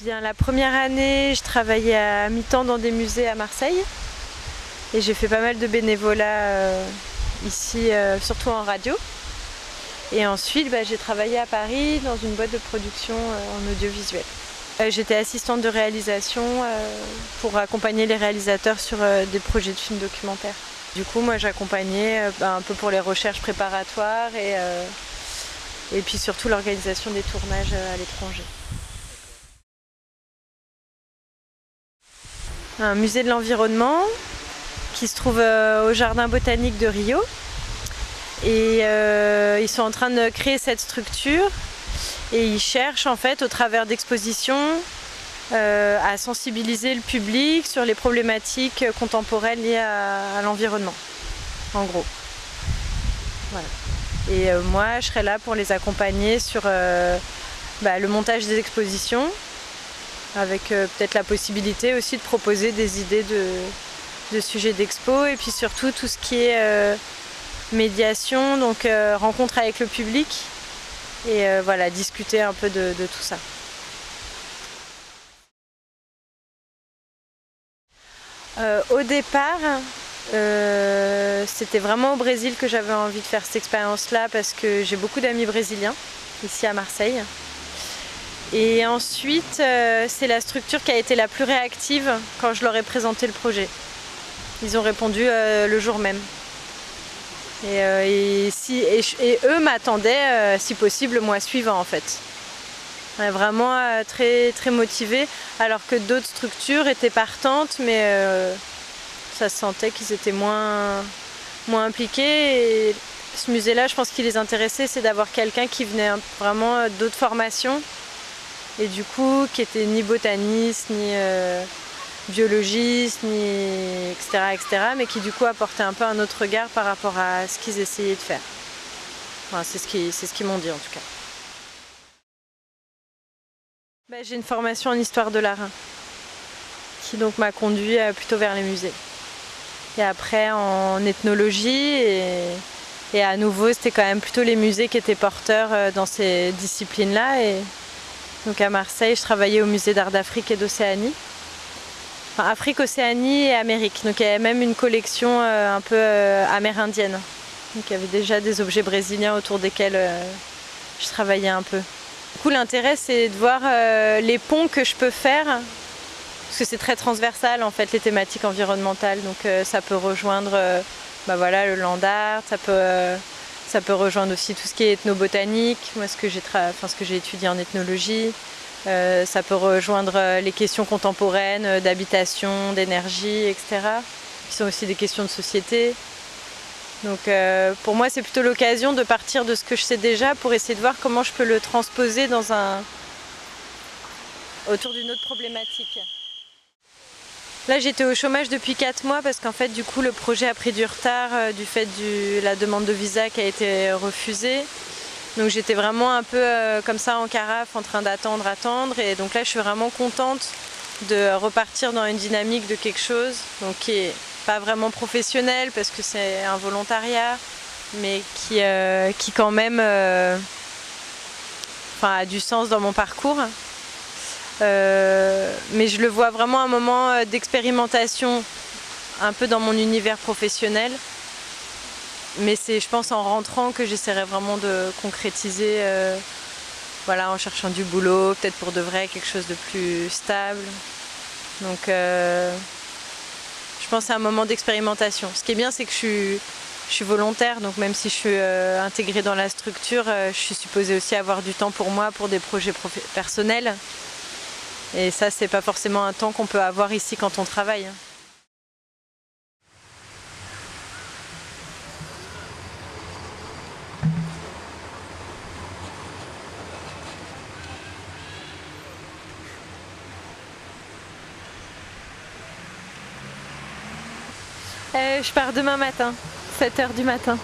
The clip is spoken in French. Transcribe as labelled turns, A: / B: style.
A: Bien, la première année, je travaillais à mi-temps dans des musées à Marseille et j'ai fait pas mal de bénévolat ici, surtout en radio. Et ensuite, j'ai travaillé à Paris dans une boîte de production en audiovisuel. J'étais assistante de réalisation pour accompagner les réalisateurs sur des projets de films documentaires. Du coup, moi, j'accompagnais un peu pour les recherches préparatoires et puis surtout l'organisation des tournages à l'étranger. Un musée de l'environnement qui se trouve au jardin botanique de Rio. Et ils sont en train de créer cette structure et ils cherchent en fait au travers d'expositions à sensibiliser le public sur les problématiques contemporaines liées à l'environnement, en gros. Voilà. Et moi je serai là pour les accompagner sur le montage des expositions, avec peut-être la possibilité aussi de proposer des idées de sujets d'expo, et puis surtout tout ce qui est médiation, donc rencontre avec le public, et discuter un peu de tout ça. Au départ, c'était vraiment au Brésil que j'avais envie de faire cette expérience-là, parce que j'ai beaucoup d'amis brésiliens ici à Marseille. Et ensuite, c'est la structure qui a été la plus réactive quand je leur ai présenté le projet. Ils ont répondu le jour même. Et eux m'attendaient, si possible, le mois suivant en fait. Vraiment très, très motivés, alors que d'autres structures étaient partantes, mais ça se sentait qu'ils étaient moins impliqués. Et ce musée-là, je pense qu'il les intéressait, c'est d'avoir quelqu'un qui venait vraiment d'autres formations, et du coup qui était ni botaniste, ni biologiste, ni etc., mais qui du coup apportait un peu un autre regard par rapport à ce qu'ils essayaient de faire. Enfin, c'est ce qu'ils m'ont dit en tout cas. J'ai une formation en histoire de l'art qui donc m'a conduit plutôt vers les musées. Et après en ethnologie, et à nouveau c'était quand même plutôt les musées qui étaient porteurs dans ces disciplines-là. Et donc à Marseille, je travaillais au musée d'art d'Afrique et d'Océanie. Enfin, Afrique, Océanie et Amérique. Donc il y avait même une collection un peu amérindienne. Donc il y avait déjà des objets brésiliens autour desquels je travaillais un peu. Du coup, l'intérêt, c'est de voir les ponts que je peux faire, parce que c'est très transversal en fait, les thématiques environnementales. Donc ça peut rejoindre le land art, ça peut rejoindre aussi tout ce qui est ethnobotanique, moi ce que j'ai étudié en ethnologie. Ça peut rejoindre les questions contemporaines d'habitation, d'énergie, etc., qui sont aussi des questions de société. Donc pour moi, c'est plutôt l'occasion de partir de ce que je sais déjà pour essayer de voir comment je peux le transposer autour d'une autre problématique. Là, j'étais au chômage depuis 4 mois parce qu'en fait, du coup, le projet a pris du retard du fait de la demande de visa qui a été refusée. Donc j'étais vraiment un peu comme ça en carafe, en train d'attendre. Et donc là, je suis vraiment contente de repartir dans une dynamique de quelque chose, donc qui est pas vraiment professionnel parce que c'est un volontariat, mais qui quand même a du sens dans mon parcours. Mais je le vois vraiment un moment d'expérimentation un peu dans mon univers professionnel. Mais c'est, je pense, en rentrant que j'essaierai vraiment de concrétiser, en cherchant du boulot, peut-être pour de vrai, quelque chose de plus stable. Donc je pense que c'est un moment d'expérimentation. Ce qui est bien, c'est que je suis volontaire, donc même si je suis intégrée dans la structure, je suis supposée aussi avoir du temps pour moi, pour des projets personnels. Et ça, c'est pas forcément un temps qu'on peut avoir ici quand on travaille. Je pars demain matin, 7h du matin.